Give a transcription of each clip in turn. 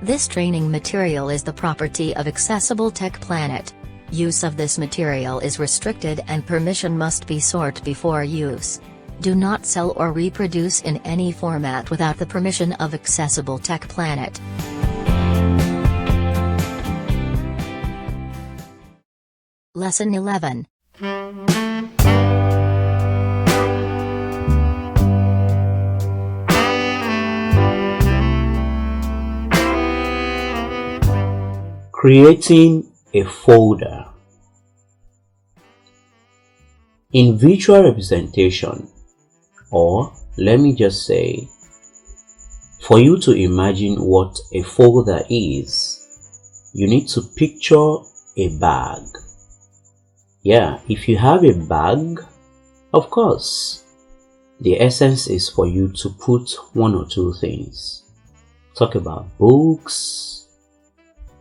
This training material is the property of Accessible Tech Planet. Use of this material is restricted and permission must be sought before use. Do not sell or reproduce in any format without the permission of Accessible Tech Planet. Lesson 11. Creating a folder. In visual representation, or let me just say, for you to imagine what a folder is, you need to picture a bag. Yeah, if you have a bag, of course, the essence is for you to put one or two things. Talk about books,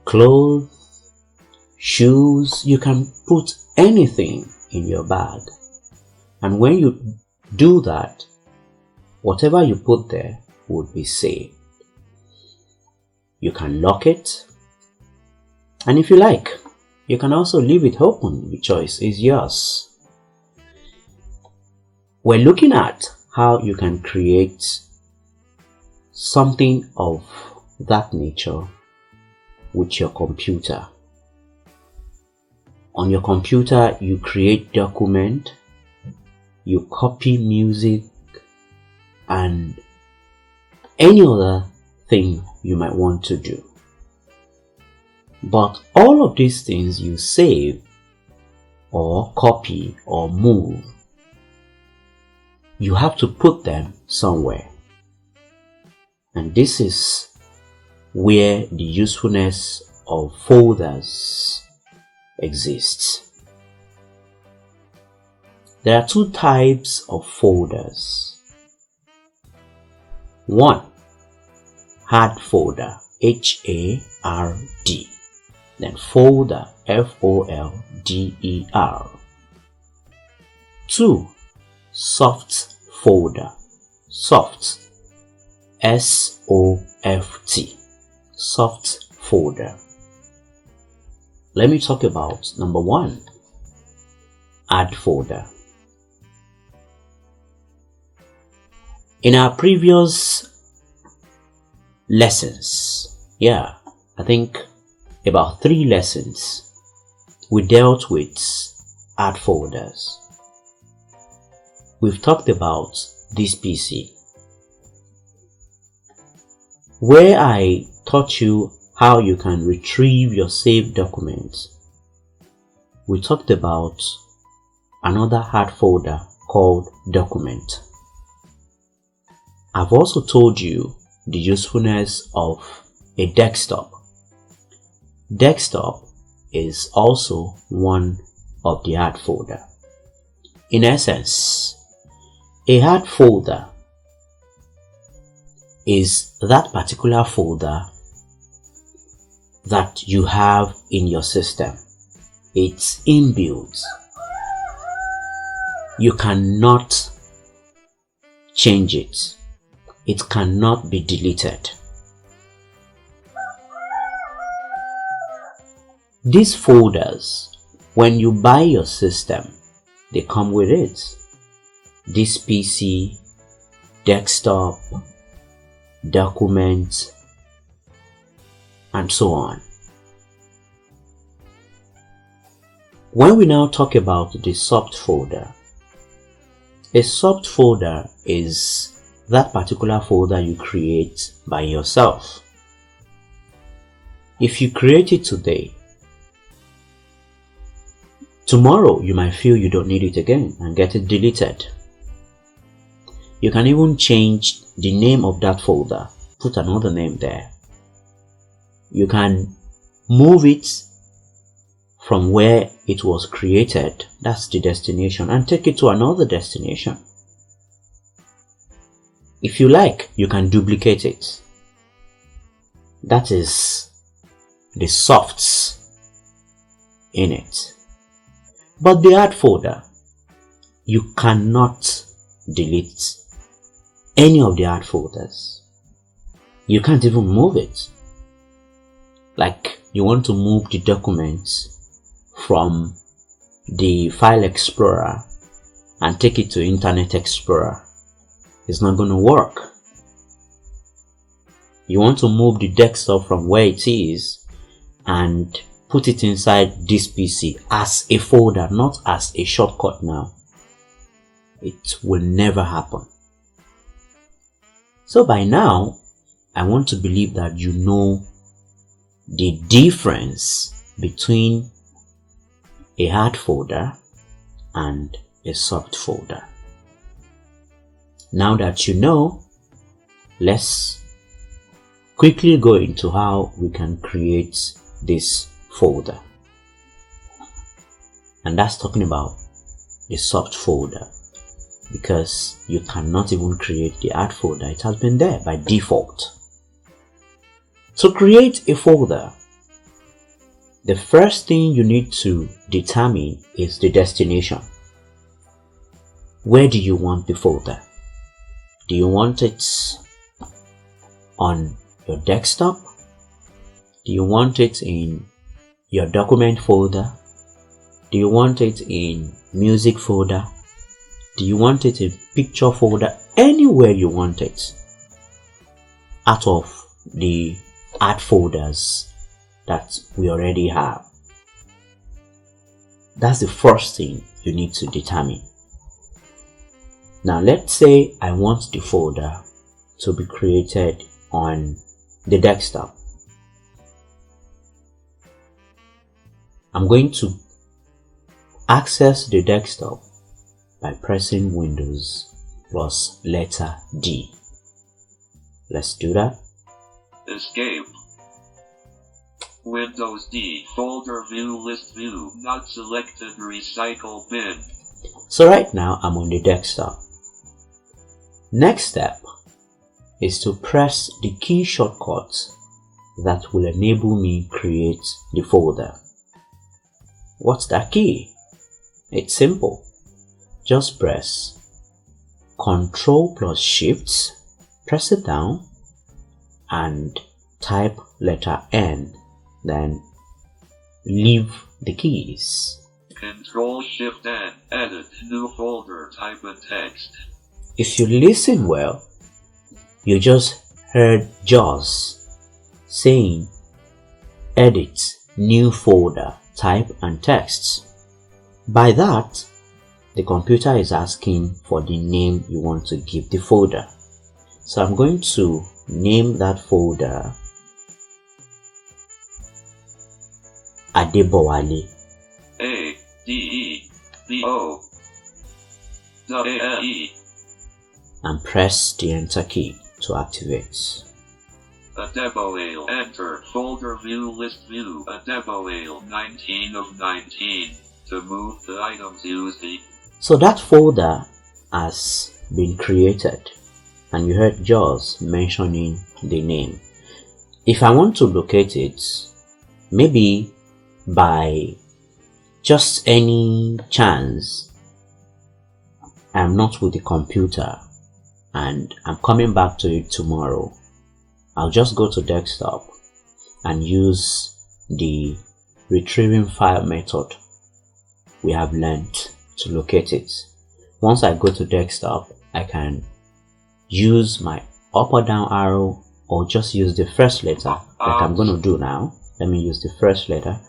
clothes, shoes. You can put anything in your bag. And when you do that, whatever you put there would be saved. You can lock it. And if you like, you can also leave it open. The choice is yours. We're looking at how you can create something of that nature with your computer. On your computer, you create document, you copy music, and any other thing you might want to do. But all of these things you save or copy or move, you have to put them somewhere. And this is where the usefulness of folders exists. There are two types of folders. One, hard folder, H-A-R-D. Then folder, F-O-L-D-E-R. Two, soft folder, soft, S-O-F-T, soft folder. Let me talk about number one, hard folder. In our previous lessons, I think about 3 lessons, we dealt with hard folders. We've talked about this PC, where I taught you how you can retrieve your saved documents. We talked about another hard folder called document. I've also told you the usefulness of a desktop. Desktop is also one of the hard folder. In essence, a hard folder is that particular folder that you have in your system. It's inbuilt. You cannot change it. It cannot be deleted. These folders, when you buy your system, they come with it. This PC, desktop, document, and so on. When we now talk about the soft folder, a soft folder is that particular folder you create by yourself. If you create it today, tomorrow you might feel you don't need it again and get it deleted. You can even change the name of that folder, put another name there. You can move it from where it was created, that's the destination, and take it to another destination. If you like, you can duplicate it. That is the softs in it. But the hard folder, you cannot delete any of the hard folders. You can't even move it. Like you want to move the documents from the File Explorer and take it to Internet Explorer. It's not going to work. You want to move the desktop from where it is and put it inside this PC as a folder, not as a shortcut now. It will never happen. So by now, I want to believe that you know the difference between a hard folder and a soft folder. Now that you know, let's quickly go into how we can create this folder. And that's talking about the soft folder, because you cannot even create the hard folder. It has been there by default. To create a folder, the first thing you need to determine is the destination. Where do you want the folder? Do you want it on your desktop? Do you want it in your document folder? Do you want it in music folder? Do you want it in picture folder? Anywhere you want it out of the art folders that we already have. That's the first thing you need to determine. Now let's say I want the folder to be created on the desktop. I'm going to access the desktop by pressing Windows plus letter D. Let's do that. Escape. Windows D. Folder view, list view, not selected, recycle bin. So right now I'm on the desktop. Next step is to press the key shortcut that will enable me create the folder. What's that key? It's simple. Just press Ctrl plus Shift, press it down and type letter N, then leave the keys. Ctrl Shift N, edit, new folder, type in text. If you listen well, you just heard JAWS saying edit, new folder, type and text. By that, the computer is asking for the name you want to give the folder. So I'm going to name that folder Adebowale. A-D-E-B-O-W-A-L-E. And press the enter key to activate. Adebowale, enter, folder view, list view, Adebowale, 19 of 19. To move the items, use the... So that folder has been created and you heard JAWS mentioning the name. If I want to locate it, maybe by just any chance, I'm not with the computer and I'm coming back to it tomorrow, I'll just go to desktop and use the retrieving file method we have learned to locate it. Once I go to desktop, I can use my up or down arrow or just use the first letter like I'm going to do now. Let me use the first letter.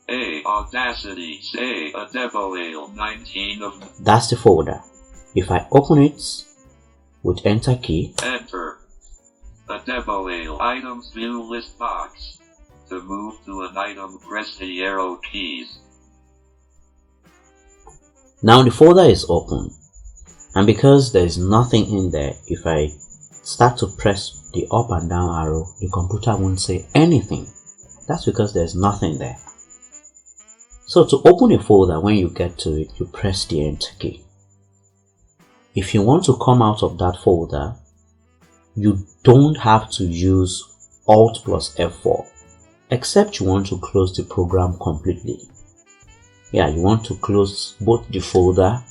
A, Audacity, say, Adebowale, 19 of... That's the folder. If I open it with enter key, enter. Adebowale, items view list box. To move to an item, press the arrow keys. Now the folder is open, and because there is nothing in there, if I start to press the up and down arrow, the computer won't say anything. That's because there's nothing there. So to open a folder, when you get to it, you press the enter key. If you want to come out of that folder, you don't have to use Alt plus F4, except you want to close the program completely. Yeah, you want to close both the folder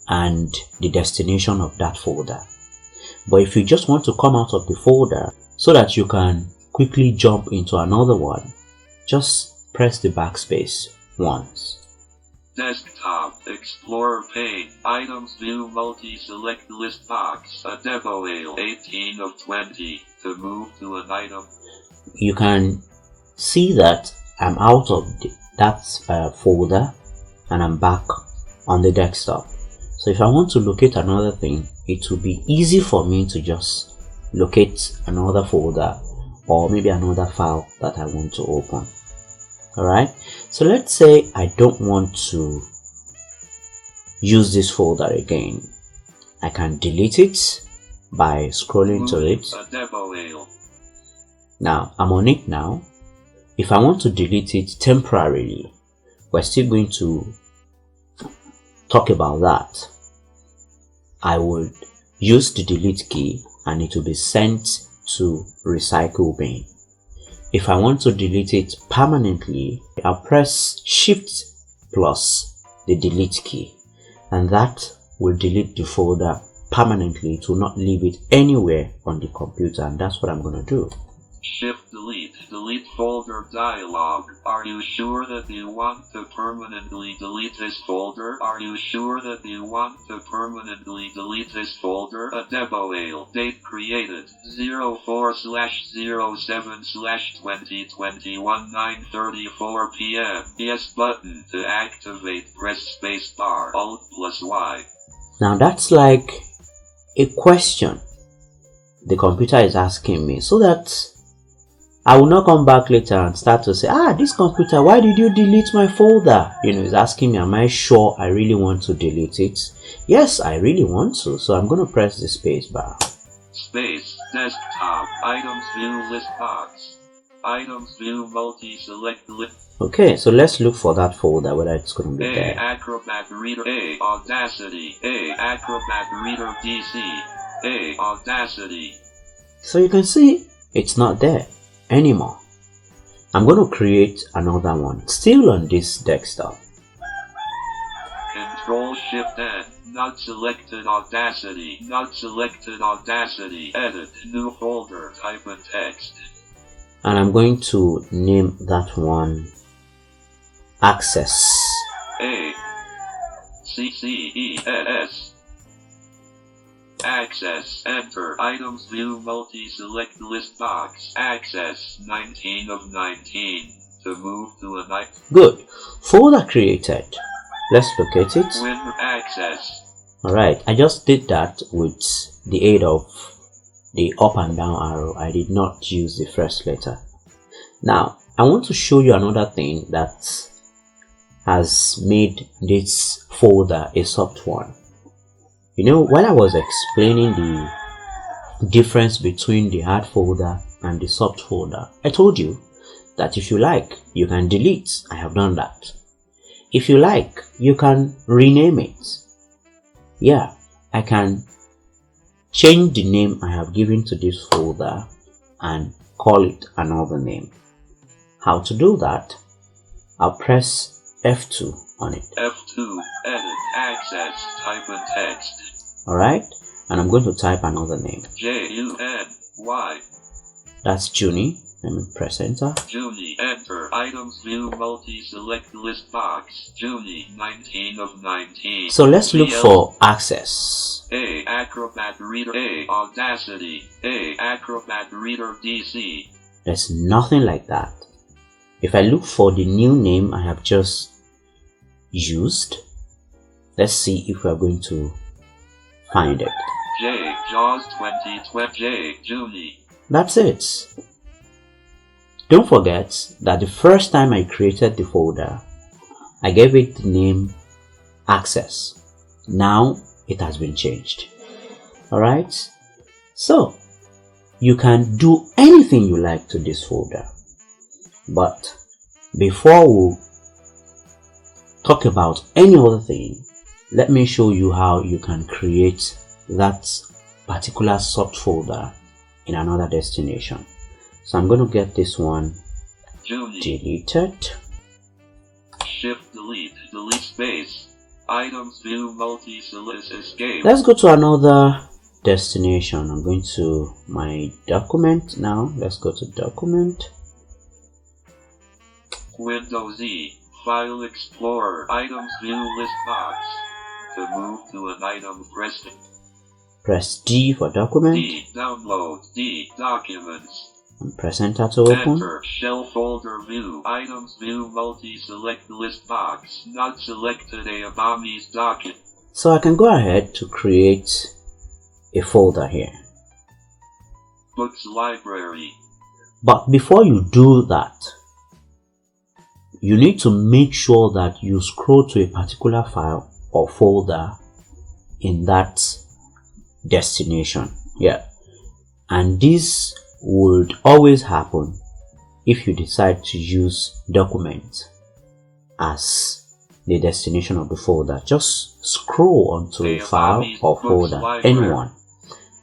and the destination of that folder. But if you just want to come out of the folder so that you can quickly jump into another one, just press the backspace once. Desktop, Explorer pane, Items View Multi-Select List Box, Adeboale 18 of 20, to move to an item. You can see that I'm out of that folder and I'm back on the desktop. So if I want to locate another thing, it will be easy for me to just locate another folder or maybe another file that I want to open. Alright, so let's say I don't want to use this folder again. I can delete it by scrolling to it. Now I'm on it now. If I want to delete it temporarily, we're still going to talk about that. I would use the delete key and it will be sent to recycle bin. If I want to delete it permanently, I'll press Shift plus the delete key, and that will delete the folder permanently. It will not leave it anywhere on the computer, and that's what I'm going to do. Shift delete folder dialog. Are you sure that you want to permanently delete this folder? Are you sure that you want to permanently delete this folder? Adeboale, date created 04/07/2021 9:34 p.m. Yes button. To activate, press spacebar, Alt+Y. Now that's like a question the computer is asking me, so that I will not come back later and start to say, this computer, why did you delete my folder? It's asking me, am I sure I really want to delete it? Yes, I really want to. So I'm going to press the space bar. Space, desktop, items view list box, items view multi-select list. Okay, so let's look for that folder, whether it's going to be there. Acrobat Reader, Audacity, Acrobat Reader DC, Audacity. So you can see it's not there anymore. I'm going to create another one, still on this desktop. Control-Shift-N, not selected Audacity, edit, new folder, type in text. And I'm going to name that one Access. ACCESS. Access, enter, items view multi-select list box, access, 19 of 19, to move to an item. Good, folder created. Let's locate it. Win access. Alright, I just did that with the aid of the up and down arrow. I did not use the first letter. Now, I want to show you another thing that has made this folder a soft one. While I was explaining the difference between the hard folder and the soft folder, I told you that if you like, you can delete. I have done that. If you like, you can rename it. Yeah, I can change the name I have given to this folder and call it another name. How to do that? I'll press F2 on it. F2, edit, access, type in text. Alright, and I'm going to type another name. Juny. That's Juny. Let me press enter. Juny, enter, items view multi-select list box, Juny, 19 of 19. So let's look for Access. Acrobat Reader, Audacity, Acrobat Reader DC. There's nothing like that. If I look for the new name I have just used, let's see if we're going to find it. JAWS 2020 Juny. That's it. Don't forget that the first time I created the folder, I gave it the name Access. Now it has been changed. Alright? So, you can do anything you like to this folder. But before we talk about any other thing, let me show you how you can create that particular subfolder in another destination. So I'm going to get this one deleted. Shift delete space. Items view multi-select escape. Let's go to another destination. I'm going to my document now. Let's go to document. Windows E, File Explorer, Items View List Box. To move to an item, press D for document. D, Download, D, Documents. And press enter to open. Enter, Shell Folder View, Items View Multi-Select List Box, not selected a Abami's document. So I can go ahead to create a folder here. Books Library. But before you do that, you need to make sure that you scroll to a particular file or folder in that destination. Yeah. And this would always happen if you decide to use document as the destination of the folder. Just scroll onto a file or folder, anyone,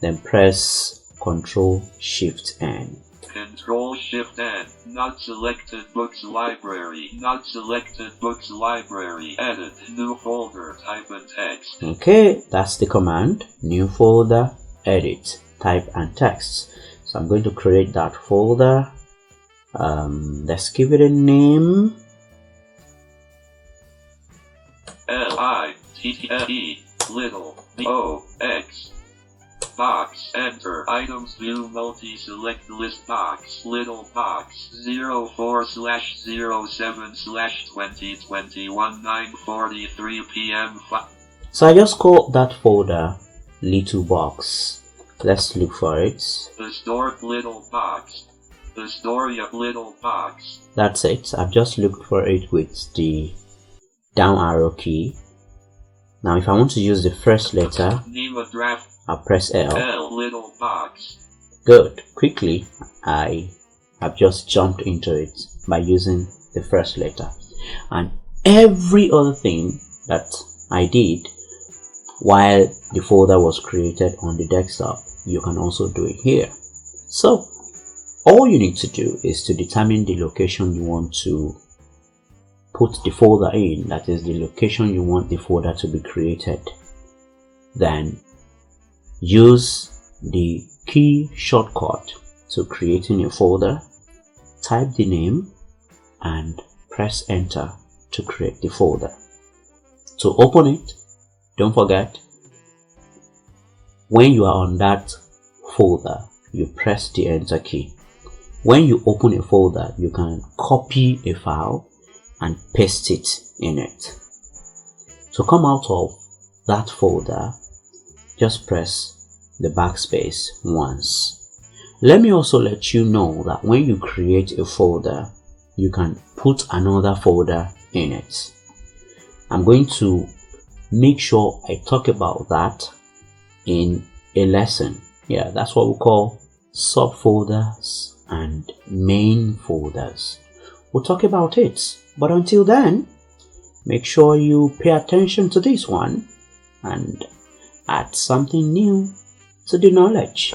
then press Ctrl Shift N. Control Shift N, not selected books library, not selected books library, edit, new folder, type and text. Okay, that's the command, new folder, edit, type and text. So I'm going to create that folder. Let's give it a name. LITTLE, little, BOX. Box, enter, items view multi-select list box, little box, 04/07/2021 9:43 p.m. So I just called that folder little box. Let's look for it. The store little box. The story of little box. That's it. I've just looked for it with the down arrow key. Now if I want to use the first letter, Name a draft. I'll press L. L little box. Good. Quickly, I have just jumped into it by using the first letter. And every other thing that I did while the folder was created on the desktop, you can also do it here. So, all you need to do is to determine the location you want to put the folder in, that is the location you want the folder to be created. Then use the key shortcut to creating a folder, type the name and press enter to create the folder. To open it, don't forget, when you are on that folder, you press the enter key. When you open a folder, you can copy a file and paste it in it. To come out of that folder, just press the backspace once. Let me also let you know that when you create a folder, you can put another folder in it. I'm going to make sure I talk about that in a lesson. Yeah, that's what we call subfolders and main folders. We'll talk about it. But until then, make sure you pay attention to this one and add something new to the knowledge.